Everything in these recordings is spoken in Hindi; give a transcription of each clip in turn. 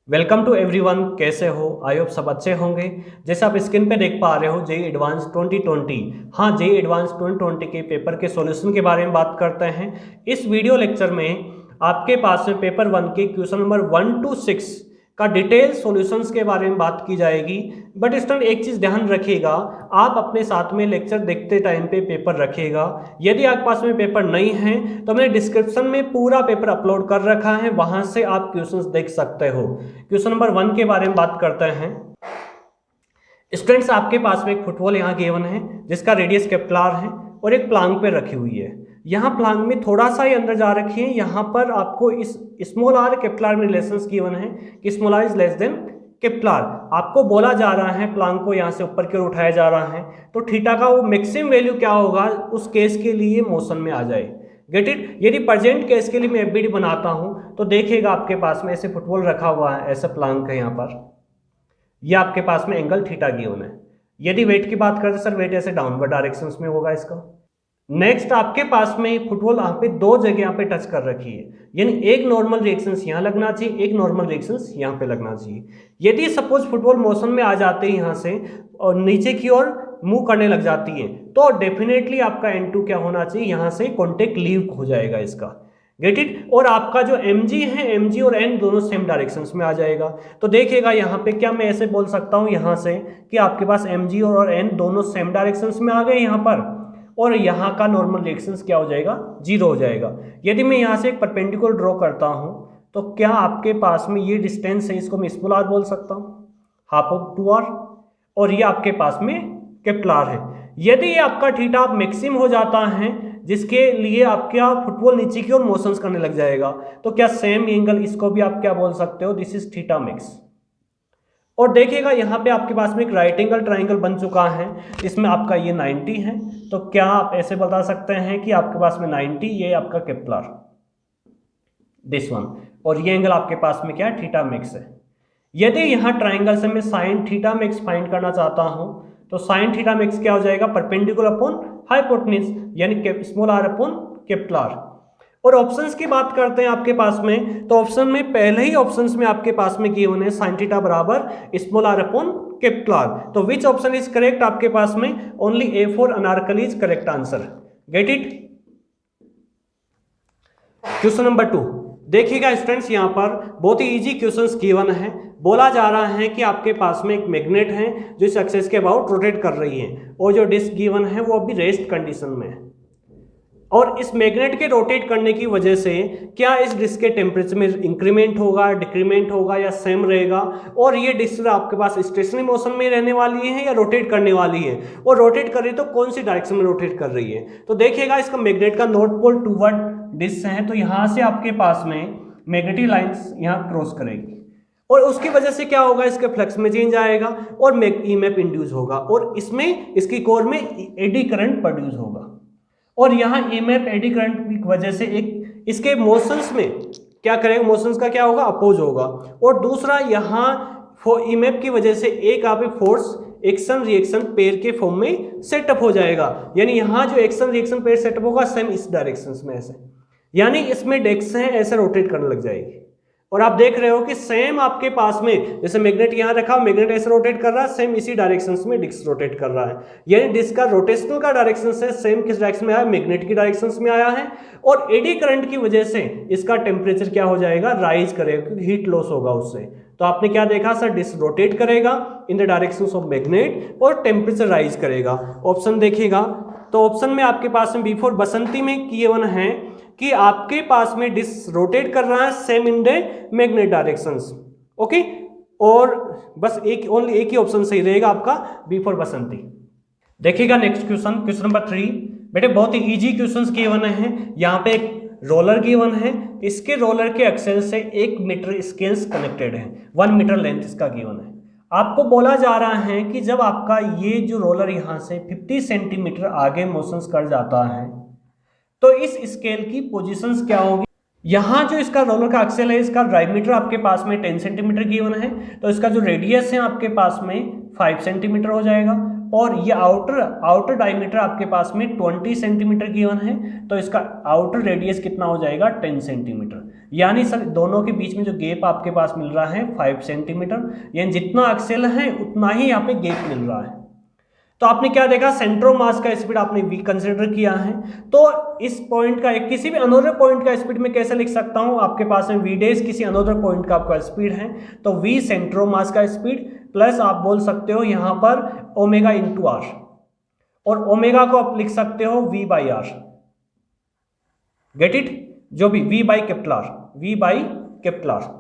Welcome to everyone. कैसे हो? आई होप सब अच्छे होंगे। जैसे आप स्क्रीन पे देख पा रहे हो जेईई एडवांस 2020, हाँ जेईई एडवांस 2020 के पेपर के सॉल्यूशन के बारे में बात करते हैं। इस वीडियो लेक्चर में आपके पास में पेपर 1 के क्वेश्चन नंबर 1 to 6 का डिटेल सॉल्यूशंस के बारे में बात की जाएगी। बट इस टाइम एक चीज़ ध्यान रखिएगा, आप अपने साथ में लेक्चर देखते टाइम पे पेपर रखिएगा। यदि आपके पास में पेपर नहीं है तो मैंने डिस्क्रिप्शन में पूरा पेपर अपलोड कर रखा है, वहां से आप क्वेश्चंस देख सकते हो। क्वेश्चन नंबर 1 के बारे में बात करते हैं। स्टूडेंट्स, आपके पास में एक फुटबॉल यहाँ गिवन है जिसका रेडियस केप्लार है और एक प्लांग पे रखी हुई है। यहाँ प्लांग में थोड़ा सा ही अंदर जा रखी है। यहाँ पर आपको इस स्मॉल आर केप्लार में रिलेशंस गिवन है कि small r is less than Kepler. आपको बोला जा रहा है प्लांग को यहाँ से ऊपर की ओर उठाया जा रहा है, तो थीटा का वो मैक्सिमम वैल्यू क्या होगा उस केस के लिए मोशन में आ जाए। Get it? यदि प्रेजेंट केस के लिए मैं एफबीडी बनाता हूँ तो देखिएगा आपके पास में ऐसे फुटबॉल रखा हुआ है, ऐसा प्लांग है यहाँ पर, यह आपके पास में एंगल थीटा गिवन है। यदि वेट की बात करें तो सर वेट ऐसे डाउनवर्ड डायरेक्शन में होगा इसका। नेक्स्ट आपके पास में फुटबॉल यहाँ पे दो जगह यहाँ पे टच कर रखी है, यानी एक नॉर्मल रिएक्शंस यहाँ लगना चाहिए, एक नॉर्मल रिएक्शंस यहाँ पे लगना चाहिए। यदि सपोज फुटबॉल मोशन में आ जाते हैं यहाँ से और नीचे की ओर मूव करने लग जाती है तो डेफिनेटली आपका N2 क्या होना चाहिए, यहाँ से कॉन्टेक्ट लीव हो जाएगा इसका। Get it? और आपका जो mg है, mg और n दोनों सेम डायरेक्शंस में आ जाएगा। तो देखिएगा यहाँ पे क्या मैं ऐसे बोल सकता हूँ यहाँ से कि आपके पास mg और n दोनों सेम डायरेक्शंस में आ गए यहाँ पर, और यहाँ का नॉर्मल रिएक्शंस क्या हो जाएगा, 0 हो जाएगा। यदि मैं यहाँ से एक परपेंडिकुलर ड्रॉ करता हूँ तो क्या आपके पास में ये डिस्टेंस है, इसको मैं स्मॉल आर बोल सकता हूँ, हाफ ऑफ 2r, और ये आपके पास में केप्लार है। यदि ये आपका थीटा मैक्सिम हो जाता है जिसके लिए आपका फुटबॉल नीचे की ओर मोशंस करने लग जाएगा, तो क्या सेम एंगल इसको भी आप क्या बोल सकते हो, दिस इज थीटा मैक्स। और देखिएगा यहाँ पे आपके पास में एक राइट एंगल ट्राइंगल बन चुका है, इसमें आपका ये 90 है, तो क्या आप ऐसे बता सकते हैं कि आपके पास में 90 ये आपका केप्लर दिस वन, और ये एंगल आपके पास में क्या है, थीटा मैक्स है। यदि यहाँ ट्राइंगल से मैं साइन थीटा मैक्स फाइंड करना चाहता हूँ तो साइन थीटा मैक्स क्या हो जाएगा, परपेंडिकुलर अपॉन हाइपोटेन्यूज यानी स्मॉल आर अपॉन केप्लर। और ऑप्शंस की बात करते हैं आपके पास में, तो ऑप्शन में पहले ही ऑप्शंस में आपके पास में गिवन है साइन थीटा बराबर स्मॉल आर अपॉन केप्लर। तो विच ऑप्शन इज करेक्ट? आपके पास में only A for Anarkali is correct answer. Get it? Question number 2 देखिएगा स्टूडेंट्स, यहाँ पर बहुत ही इजी क्वेश्चंस गिवन है। बोला जा रहा है कि आपके पास में एक मैग्नेट है जो इस एक्सिस के अबाउट रोटेट कर रही है और जो डिस्क गिवन है वो अभी रेस्ट कंडीशन में है, और इस मैग्नेट के रोटेट करने की वजह से क्या इस डिस्क के टेम्परेचर में इंक्रीमेंट होगा, डिक्रीमेंट होगा या सेम रहेगा, और ये डिस्क आपके पास स्टेशनरी मोशन में रहने वाली है या रोटेट करने वाली है, और रोटेट कर रही है तो कौन सी डायरेक्शन में रोटेट कर रही है। तो देखिएगा इसका मैग्नेट का नॉर्थ पोल टूवर्ड डिस्क है, तो यहाँ से आपके पास में मैग्नेटिक लाइन्स यहाँ क्रॉस करेगी और उसकी वजह से क्या होगा, इसके फ्लक्स में चेंज आएगा और ईएमएफ इंड्यूस होगा, और इसमें इसकी कोर में एडी करंट प्रोड्यूस होगा, और यहाँ ईएमएफ एडी करंट की वजह से एक इसके मोशंस में क्या करेगा, मोशंस का क्या होगा, अपोज होगा। और दूसरा यहाँ ईएमएफ की वजह से एक आप फोर्स एक्शन रिएक्शन पेयर के फॉर्म में सेटअप हो जाएगा, यानी यहाँ जो एक्शन रिएक्शन पेयर सेटअप होगा सेम इस डायरेक्शन में ऐसे, यानी इसमें डेस्क है ऐसे रोटेट करने लग जाएगी। और आप देख रहे हो कि सेम आपके पास में जैसे मैग्नेट यहाँ रखा, मैग्नेट ऐसे रोटेट कर रहा है, सेम इसी डायरेक्शंस में डिस्क रोटेट कर रहा है, यानी डिस्क का रोटेशनल का डायरेक्शन से सेम किस डायरेक्शन में आया, मैग्नेट की डायरेक्शंस में आया है, और एडी करंट की वजह से इसका टेम्परेचर क्या हो जाएगा, राइज करेगा, क्योंकि हीट लॉस होगा उससे। तो आपने क्या देखा सर, डिस्क रोटेट करेगा in the direction of magnet और टेम्परेचर राइज करेगा। ऑप्शन देखिएगा तो ऑप्शन में आपके पास में बिफोर बसंती में गिवन है कि आपके पास में डिस्क रोटेट कर रहा है same in the magnet directions. Okay, और बस ओनली एक ही ऑप्शन सही रहेगा आपका, बिफोर बसंती। देखिएगा नेक्स्ट क्वेश्चन, क्वेश्चन नंबर 3। बेटे बहुत ही इजी क्वेश्चंस गिवन हैं। यहाँ पे एक रोलर गिवन है, इसके रोलर के एक्सेल से 1 मीटर स्केल्स कनेक्टेड है, 1 मीटर लेंथ इसका गिवन है। आपको बोला जा रहा है कि जब आपका ये जो रोलर यहाँ से 50 सेंटीमीटर आगे मोशंस कर जाता है तो इस स्केल की पोजीशंस क्या होगी। यहाँ जो इसका रोलर का एक्सेल है, इसका डायमीटर आपके पास में 10 सेंटीमीटर गिवन है, तो इसका जो रेडियस है आपके पास में 5 सेंटीमीटर हो जाएगा, और ये आउटर डायमीटर आपके पास में 20 सेंटीमीटर गिवन है, तो इसका आउटर रेडियस कितना हो जाएगा, 10 सेंटीमीटर। यानी सर दोनों के बीच में जो गैप आपके पास मिल रहा है 5 सेंटीमीटर, यानी जितना एक्सेल है उतना ही यहाँ पे गैप मिल रहा है। तो आपने क्या देखा, सेंटर ऑफ मास का स्पीड आपने v कंसिडर किया है। तो इस पॉइंट का किसी भी अनदर पॉइंट का स्पीड में कैसे लिख सकता हूं, आपके पास में v डैश किसी अनदर पॉइंट का आपका स्पीड है, तो v सेंटर ऑफ मास का स्पीड प्लस आप बोल सकते हो यहां पर ओमेगा इंटू आर, और ओमेगा को आप लिख सकते हो v by R. Get it, जो भी v by capital R, v by capital R.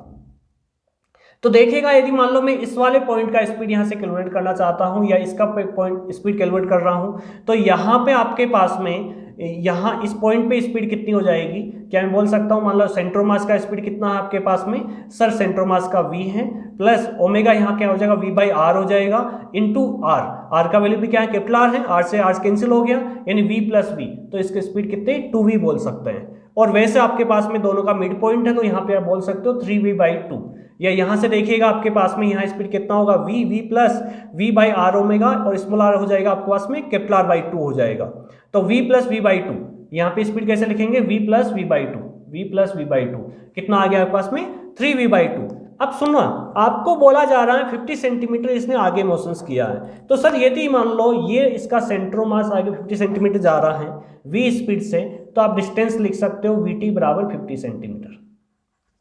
तो देखिएगा यदि मान लो मैं इस वाले पॉइंट का स्पीड यहाँ से कैलकुलेट करना चाहता हूँ या इसका पॉइंट स्पीड कैलकुलेट कर रहा हूँ, तो यहाँ पे आपके पास में यहाँ इस पॉइंट पे स्पीड कितनी हो जाएगी, क्या मैं बोल सकता हूँ, मान लो सेंटर मास का स्पीड कितना है आपके पास में, सर सेंटर मास का v है प्लस ओमेगा यहाँ क्या हो जाएगा v बाई आर हो जाएगा इंटू आर। आर का वैल्यू भी क्या है, कैपिटल आर है, आर से आर कैंसिल हो गया यानी v प्लस v, तो इसकी स्पीड कितने 2v बोल सकते हैं। और वैसे आपके पास में दोनों का मिड पॉइंट है तो यहाँ पे आप बोल सकते हो 3v/2, या यहाँ से देखिएगा आपके पास में यहाँ स्पीड कितना होगा v plus v by R omega, और स्मॉल आर हो जाएगा आपके पास में कैपिटल आर बाई 2 हो जाएगा। तो v प्लस v/2, यहाँ पे स्पीड कैसे लिखेंगे, v plus v/2, v plus v/2 कितना आ गया आपके पास में 3v/2। अब सुनो, आपको बोला जा रहा है 50 सेंटीमीटर इसने आगे मोशंस किया है, तो सर यदि मान लो ये इसका सेंटर ऑफ मास आगे 50 सेंटीमीटर जा रहा है v स्पीड से, तो आप डिस्टेंस लिख सकते हो vt बराबर 50 सेंटीमीटर।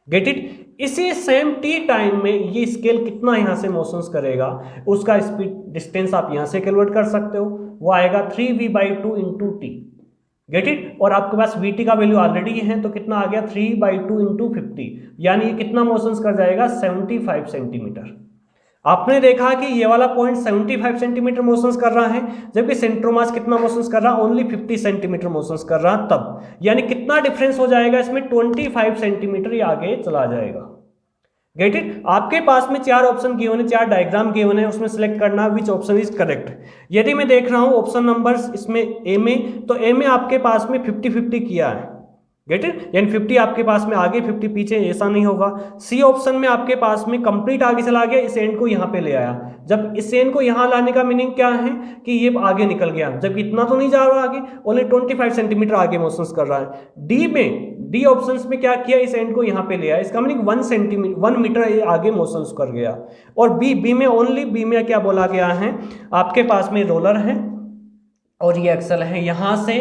Get it. इसी सेम टी टाइम में ये स्केल कितना यहाँ से मोशंस करेगा, उसका स्पीड डिस्टेंस आप यहाँ से कैलकुलेट कर सकते हो, वो आएगा 3v/2 into T. Get it. और आपके पास vt का वैल्यू ऑलरेडी है, तो कितना आ गया 3/2 इंटू 50, यानी ये कितना मोशंस कर जाएगा 75 सेंटीमीटर। आपने देखा कि ये वाला पॉइंट 75 सेंटीमीटर मोशंस कर रहा है, जबकि सेंटर मास कितना मोशंस कर रहा है, ओनली 50 सेंटीमीटर मोशंस कर रहा है। तब यानी कितना डिफरेंस हो जाएगा इसमें, 25 सेंटीमीटर ये आगे चला जाएगा। Get it. आपके पास में 4 ऑप्शन गिवन है, 4 डायग्राम गिवन है, उसमें सेलेक्ट करना विच ऑप्शन इज करेक्ट। यदि मैं देख रहा हूं ऑप्शन नंबर्स इसमें ए में, तो ए में आपके पास में 50-50 किया है। गेट इट, यानी 50 आपके पास में आगे 50 पीछे, ऐसा नहीं होगा। सी ऑप्शन में आपके पास में कंप्लीट आगे चला गया, इस एंड को यहाँ पे ले आया। जब इस एंड को यहाँ लाने का मीनिंग क्या है कि ये आगे निकल गया, जबकि इतना तो नहीं जा रहा आगे, ओनली 25 सेंटीमीटर आगे मोशंस कर रहा है। डी में, डी ऑप्शंस में क्या किया, इस एंड को यहाँ पे ले आया, इसका मीनिंग 1 मीटर आगे मोशंस कर गया। और बी में ओनली बी में क्या बोला गया है, आपके पास में रोलर है और ये एक्सल है, यहाँ से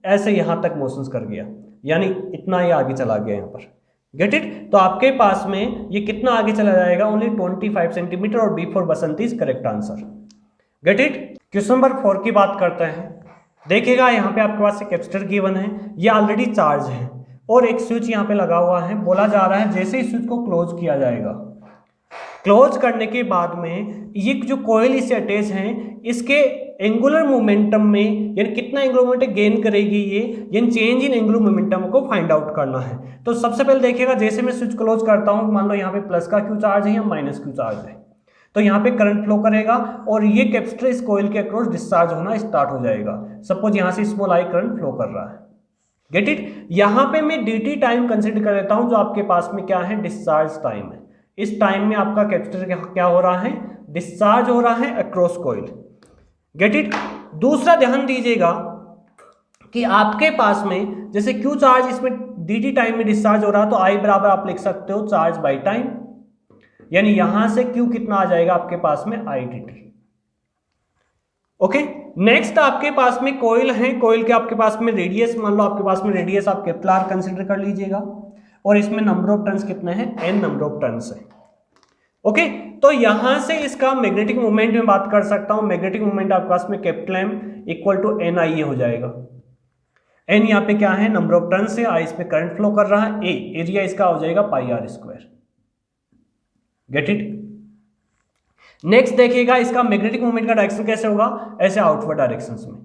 ऐसे यहाँ तक मोशंस कर गया, यानी इतना ये आगे चला गया यहाँ पर। Get it. तो आपके पास में ये कितना आगे चला जाएगा, ओनली 25 सेंटीमीटर, और B for Basant is correct answer. Get it. Question number 4 की बात करते हैं। देखिएगा यहाँ पे आपके पास एक कैपेसिटर गिवन है, ये ऑलरेडी चार्ज है और एक स्विच यहाँ पे लगा हुआ है। बोला जा रहा है जैसे ही स्विच को क्लोज किया जाएगा, क्लोज करने के बाद में ये जो कॉइल इससे अटैच है, इसके एंगुलर मोमेंटम में यानी कितना एंगुलर मोमेंटम गेन करेगी ये, यानी चेंज इन एंगुलर मोमेंटम को फाइंड आउट करना है। तो सबसे पहले देखिएगा, जैसे मैं स्विच क्लोज करता हूं, मान लो यहाँ पे प्लस का क्यू चार्ज है या माइनस क्यू चार्ज है, तो यहाँ पे करंट फ्लो करेगा और ये कैपेसिटर इस कॉइल के अक्रॉस डिस्चार्ज होना स्टार्ट हो जाएगा। सपोज यहाँ से स्मॉल आई करंट फ्लो कर रहा है। Get it. यहाँ पे मैं dt टाइम कंसिडर कर लेता हूँ, जो आपके पास में क्या है, डिस्चार्ज टाइम है। इस टाइम में आपका कैपेसिटर क्या हो रहा है, डिस्चार्ज हो रहा है अक्रॉस कॉइल। Get it. दूसरा ध्यान दीजिएगा कि आपके पास में जैसे Q चार्ज इसमें dt टाइम में डिस्चार्ज हो रहा है, तो I बराबर आप लिख सकते हो चार्ज बाई टाइम, यानी यहां से Q कितना आ जाएगा आपके पास में I dt। ओके। नेक्स्ट आपके पास में कॉइल है, कॉइल के आपके पास में रेडियस, मान लो आपके पास में रेडियस आप कैपिटल R कंसिडर कर लीजिएगा, और इसमें नंबर ऑफ टर्न्स कितने हैं, n नंबर ऑफ टर्न्स है। ओके। तो यहां से इसका मैग्नेटिक मोमेंट में बात कर सकता हूं। मैग्नेटिक मोमेंट आपके पास में capital M equal to N I हो जाएगा। n यहाँ पे क्या है, नंबर ऑफ टर्न्स है, I इस पे करंट फ्लो कर रहा है, a एरिया इसका हो जाएगा पाई r square. Get it. Next देखिएगा इसका मैग्नेटिक मोमेंट का डायरेक्शन कैसे होगा, ऐसे आउटवर्ड डायरेक्शन में।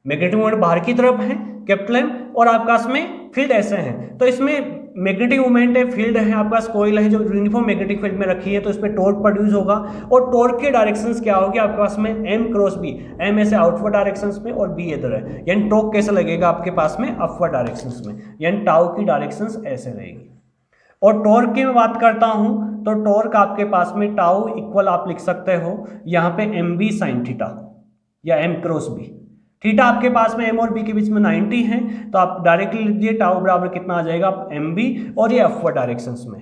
मैग्नेटिक मोमेंट बाहर की तरफ है कैपिटल M, और आपके पास में फील्ड ऐसे है, तो इसमें मैग्नेटिक मोमेंट है, फील्ड है, आपके पास कॉइल है जो यूनिफॉर्म मैग्नेटिक फील्ड में रखी है, तो इसमें टॉर्क प्रोड्यूस होगा। और टॉर्क के डायरेक्शंस क्या होगी आपके पास में, m क्रॉस b, m ऐसे आउटवर्ड डायरेक्शंस में और b इधर है, यानी टॉर्क कैसे लगेगा आपके पास में, अपवर्ड डायरेक्शंस में, यानी टाउ की डायरेक्शंस ऐसे रहेगी। और टॉर्क की मैं बात करता हूं, तो टॉर्क आपके पास में टाउ इक्वल आप लिख सकते हो यहाँ पे mb sin थीटा या m क्रॉस b। थीटा आपके पास में एम और बी के बीच में 90 है, तो आप डायरेक्टली लीजिए टाउ बराबर कितना आ जाएगा एम बी, और ये अपवर्ड डायरेक्शंस में।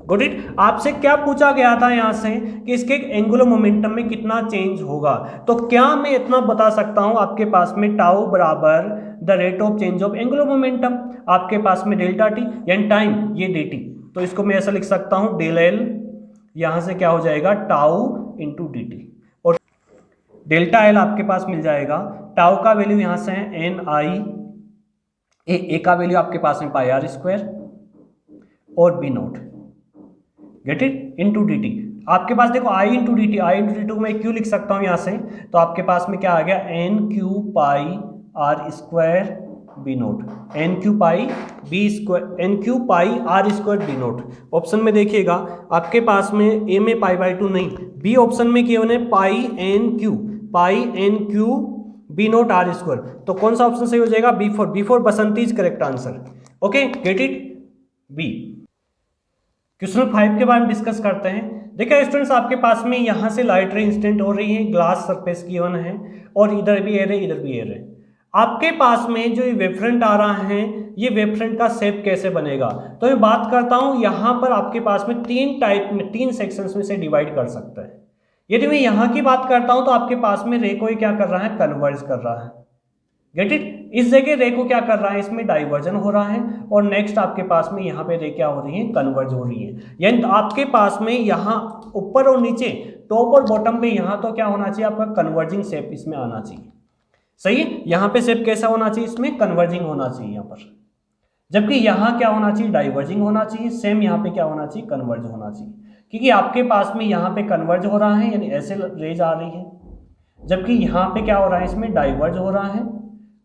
Good it. आपसे क्या पूछा गया था यहाँ से कि इसके एंगुलर मोमेंटम में कितना चेंज होगा, तो क्या मैं इतना बता सकता हूँ आपके पास में टाउ बराबर the rate of change of angular momentum, आपके पास में डेल्टा टी यानी टाइम ये डी टी, तो इसको मैं ऐसा लिख सकता हूँ डेल एल, यहाँ से क्या हो जाएगा टाउ इंटू डी टी, और डेल्टा एल आपके पास मिल जाएगा, टाउ का वैल्यू यहाँ से है एन आई, ए का वैल्यू आपके पास में पाई आर स्क्वायर और B naught, get it, into D T. आपके पास देखो I into D T, I into D T को मैं क्यू लिख सकता हूँ यहाँ से, तो आपके पास में क्या आ गया N Q pi R square B naught, N Q pi B square, N Q pi R square B naught. Option में देखिएगा आपके पास में ए में पाई बाई टू नहीं, बी ऑप्शन में केवल है pi N Q B naught R square, तो कौन सा ऑप्शन सही हो जाएगा B for Basanti is correct answer. Okay get it B. Question 5 के बारे में डिस्कस करते हैं। देखिए स्टूडेंट्स आपके पास में यहाँ से लाइट रे इंसिडेंट हो रही है, ग्लास सरफेस गिवन है और इधर भी एयर है इधर भी एयर है। आपके पास में जो ये वेवफ्रंट आ रहा है, ये वेवफ्रंट का शेप कैसे बनेगा, तो मैं बात करता हूँ यहाँ पर आपके पास में तीन टाइप में, तीन सेक्शंस में से डिवाइड कर सकता है। यदि मैं यहाँ की बात करता हूँ तो आपके पास में रे को ये क्या कर रहा है, कन्वर्ज कर रहा है, गेट इट। इस जगह रे को क्या कर रहा है, इसमें डाइवर्जन हो रहा है, और नेक्स्ट आपके पास में यहाँ पे रे क्या हो रही है, कन्वर्ज हो रही है। यानी आपके पास में यहाँ ऊपर और नीचे, टॉप और बॉटम पे यहाँ तो क्या होना चाहिए आपका कन्वर्जिंग शेप इसमें आना चाहिए, सही है। यहाँ पे शेप कैसा होना चाहिए, इसमें कन्वर्जिंग होना चाहिए यहाँ पर, जबकि यहाँ क्या होना चाहिए, डाइवर्जिंग होना चाहिए। सेम यहाँ पे क्या होना चाहिए, कन्वर्ज होना चाहिए, क्योंकि आपके पास में यहाँ पे कन्वर्ज हो रहा है यानी ऐसे रेज आ रही है, जबकि यहाँ पे क्या हो रहा है, इसमें डाइवर्ज हो रहा है,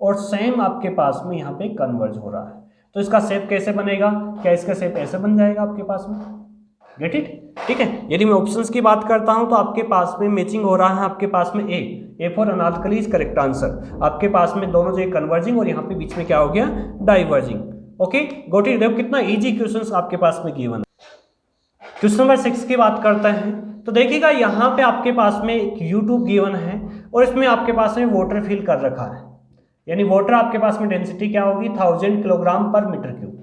और सेम आपके पास में यहाँ पे कन्वर्ज हो रहा है। तो इसका शेप कैसे बनेगा, क्या इसका शेप ऐसे बन जाएगा आपके पास में, गेट इट, ठीक है। यदि मैं ऑप्शंस की बात करता हूं तो आपके पास में मैचिंग हो रहा है, आपके पास में A for Anarkali is correct answer. आपके पास में दोनों जो कन्वर्जिंग और यहाँ पे बीच में क्या हो गया, डाइवर्जिंग। Okay got it. देखो कितना इजी क्वेश्चन आपके पास में गिवन है। क्वेश्चन नंबर 6 की बात करते हैं, तो देखिएगा यहाँ पे आपके पास में एक यूट्यूब गिवन है और इसमें आपके पास में वाटर फिल कर रखा है, यानी वाटर आपके पास में डेंसिटी क्या होगी, 1000 kilogram per metre cube.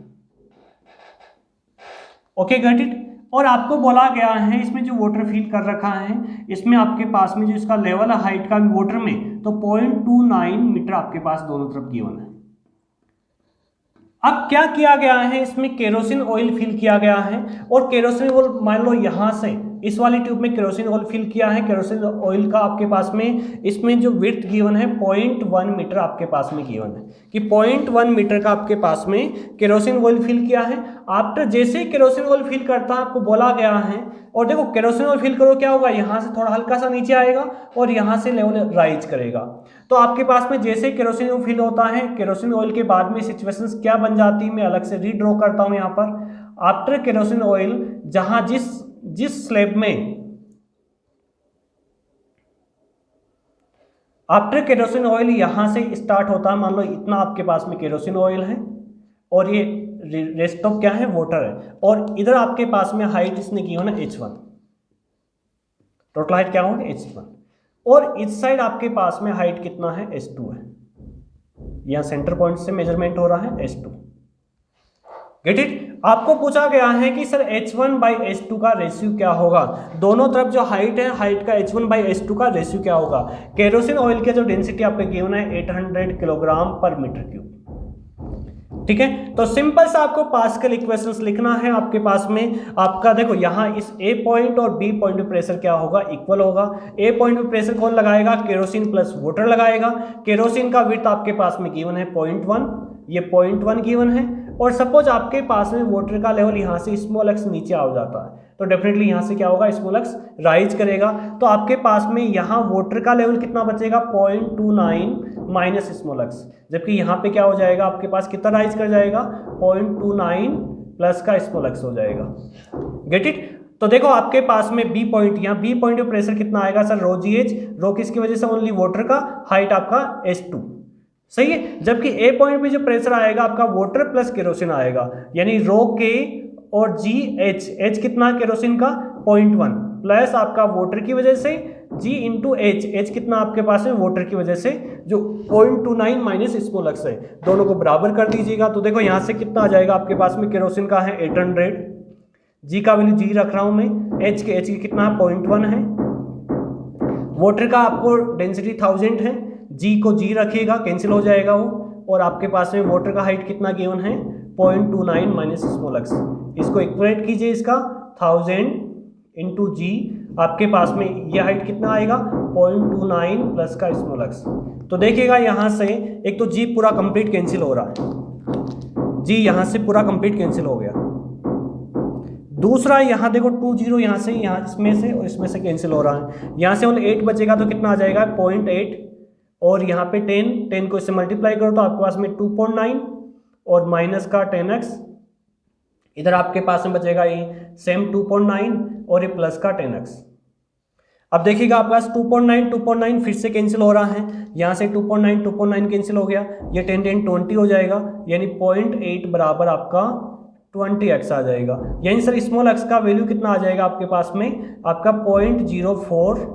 Okay got it. और आपको बोला गया है इसमें जो वाटर फिल कर रखा है, इसमें आपके पास में जो इसका लेवल है हाइट का वाटर में, तो 0.29 मीटर आपके पास दोनों तरफ गिवन है। अब क्या किया गया है, इसमें केरोसिन ऑयल फिल किया गया है, और केरोसिन ऑयल मान लो यहां से इस वाली ट्यूब में केरोसिन ऑयल फिल किया है। केरोसिन ऑयल का आपके पास में इसमें जो विड्थ गिवन है 0.1 मीटर आपके पास में गिवन है, कि 0.1 मीटर का आपके पास में केरोसिन ऑयल फिल किया है। आफ्टर जैसे ही केरोसिन ऑयल फिल करता है आपको बोला गया है, और देखो केरोसिन ऑयल फिल करो क्या होगा, यहाँ से थोड़ा हल्का सा नीचे आएगा और यहाँ से लेवल राइज करेगा। तो आपके पास में जैसे केरोसिन ऑयल फिल होता है, केरोसिन ऑयल के बाद में सिचुएशंस क्या बन जाती है, मैं अलग से रीड्रॉ करता हूँ यहाँ पर। आफ्टर केरोसिन ऑयल जहां जिस स्लैब में आफ्टर केरोसिन ऑयल यहां से स्टार्ट होता है, मान लो इतना आपके पास में केरोसिन ऑयल है और ये रेस्ट ऑफ क्या है, वाटर है, और इधर आपके पास में हाइट इसने की हो ना h1, टोटल हाइट क्या होगी h1, और इस साइड आपके पास में हाइट कितना है, h2 है। यहां सेंटर पॉइंट से मेजरमेंट हो रहा है h2, गेट इट। आपको पूछा गया है कि सर h1/h2 का रेशियो क्या होगा, दोनों तरफ जो हाइट है, हाइट का h1/h2 का रेशियो क्या होगा। केरोसिन ऑयल की जो डेंसिटी आपको गिवन है 800 किलोग्राम पर मीटर क्यूब, ठीक है। तो सिंपल सा आपको पास्कल इक्वेशंस लिखना है। आपके पास में आपका देखो यहाँ इस ए पॉइंट और बी पॉइंट पे प्रेशर क्या होगा, इक्वल होगा। ए पॉइंट पे प्रेशर कौन लगाएगा, केरोसिन प्लस वाटर लगाएगा। केरोसिन का विड्थ आपके पास में गिवन है 0.1, ये 0.1 गिवन है, और सपोज आपके पास में वाटर का लेवल यहाँ से स्मॉल एक्स नीचे आ जाता है, तो डेफिनेटली यहाँ से क्या होगा, स्मॉल एक्स राइज करेगा। तो आपके पास में यहाँ वाटर का लेवल कितना बचेगा, 0.29 माइनस स्मॉल एक्स, जबकि यहाँ पे क्या हो जाएगा, आपके पास कितना राइज कर जाएगा, 0.29 प्लस का स्मॉल एक्स हो जाएगा, गेट इट। तो देखो आपके पास में बी पॉइंट, यहाँ बी पॉइंट पे प्रेशर कितना आएगा सर, रो जी एच, रो किसकी वजह से, ओनली वाटर का, हाइट आपका h2, सही है। जबकि ए पॉइंट पे जो प्रेशर आएगा आपका वाटर प्लस केरोसिन आएगा, यानी रो के और जी एच, एच कितना केरोसिन का 0.1 प्लस आपका वाटर की वजह से G इंटू एच, एच कितना आपके पास है वाटर की वजह से जो 0.29 माइनस स्मॉल एक्स है, दोनों को बराबर कर दीजिएगा। तो देखो यहाँ से कितना आ जाएगा आपके पास में, केरोसिन का है 800, जी का वैल्यू जी रख रहा हूँ मैं, एच के कितना 0.1 है, वाटर का आपको डेंसिटी 1000 है, जी को जी रखिएगा कैंसिल हो जाएगा वो, और आपके पास में वाटर का हाइट कितना गिवन है 0.29 माइनस स्मॉल एक्स। इसको इक्वेट कीजिए, इसका 1000 इंटू जी, आपके पास में ये हाइट कितना आएगा 0.29 प्लस का स्मॉल एक्स। तो देखिएगा यहाँ से एक तो जी पूरा कंप्लीट कैंसिल हो रहा है, जी यहाँ से पूरा कंप्लीट कैंसिल हो गया। दूसरा यहाँ देखो 20 यहाँ से, यहाँ इसमें से और इसमें से कैंसिल हो रहा है, यहाँ से ओनली 8 बचेगा तो कितना आ जाएगा 0.8, और यहाँ पे 10 को इससे मल्टीप्लाई करो तो आपके पास में 2.9 और माइनस का 10x, इधर आपके पास में बचेगा ये सेम 2.9 और ये प्लस का 10x। अब देखिएगा आपके पास 2.9 फिर से कैंसिल हो रहा है, यहाँ से 2.9 कैंसिल हो गया, ये 10 20 हो जाएगा, यानी 0.8 बराबर आपका 20x आ जाएगा। यानी सर स्मॉल x का वैल्यू कितना आ जाएगा आपके पास में, आपका 0.04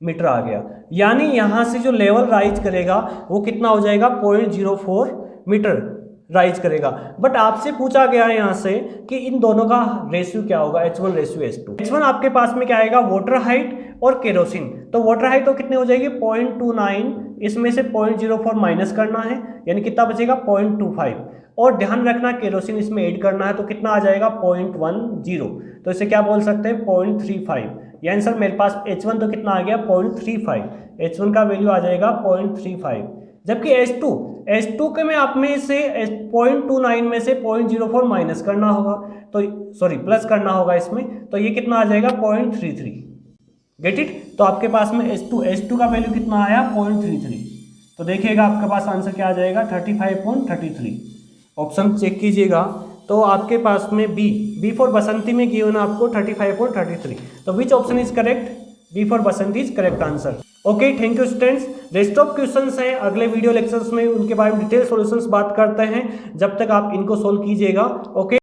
मीटर आ गया। यानी यहाँ से जो लेवल राइज करेगा वो कितना हो जाएगा 0.04 मीटर राइज करेगा। बट आपसे पूछा गया है यहाँ से कि इन दोनों का रेशियो क्या होगा, H1 रेशियो H2। H1 आपके पास में क्या आएगा वाटर हाइट और केरोसिन, तो वाटर हाइट तो कितने हो जाएगी 0.29, इसमें से 0.04 माइनस करना है, यानी कितना बचेगा 0.25, और ध्यान रखना केरोसिन इसमें ऐड करना है तो कितना आ जाएगा 0.10, तो इसे क्या बोल सकते हैं 0.35। यानी सर मेरे पास H1 तो कितना आ गया 0.35, H1 का वैल्यू आ जाएगा 0.35, जबकि H2 के में आप में से 0.29 में से 0.04 माइनस करना होगा, तो सॉरी प्लस करना होगा इसमें, तो ये कितना आ जाएगा 0.33। Gate it. तो आपके पास में H2 का वैल्यू कितना आया 0.33, तो देखिएगा आपके पास आंसर क्या आ जाएगा 35.33। ऑप्शन चेक कीजिएगा तो आपके पास में बी फॉर बसंती में गिवन आपको 35.33, तो which option is correct, B for Basanti is correct answer. Okay, thank you students. Rest of questions हैं अगले वीडियो लेक्चर्स में, उनके बारे में डिटेल सॉल्यूशंस बात करते हैं, जब तक आप इनको सोल्व कीजिएगा। ओके।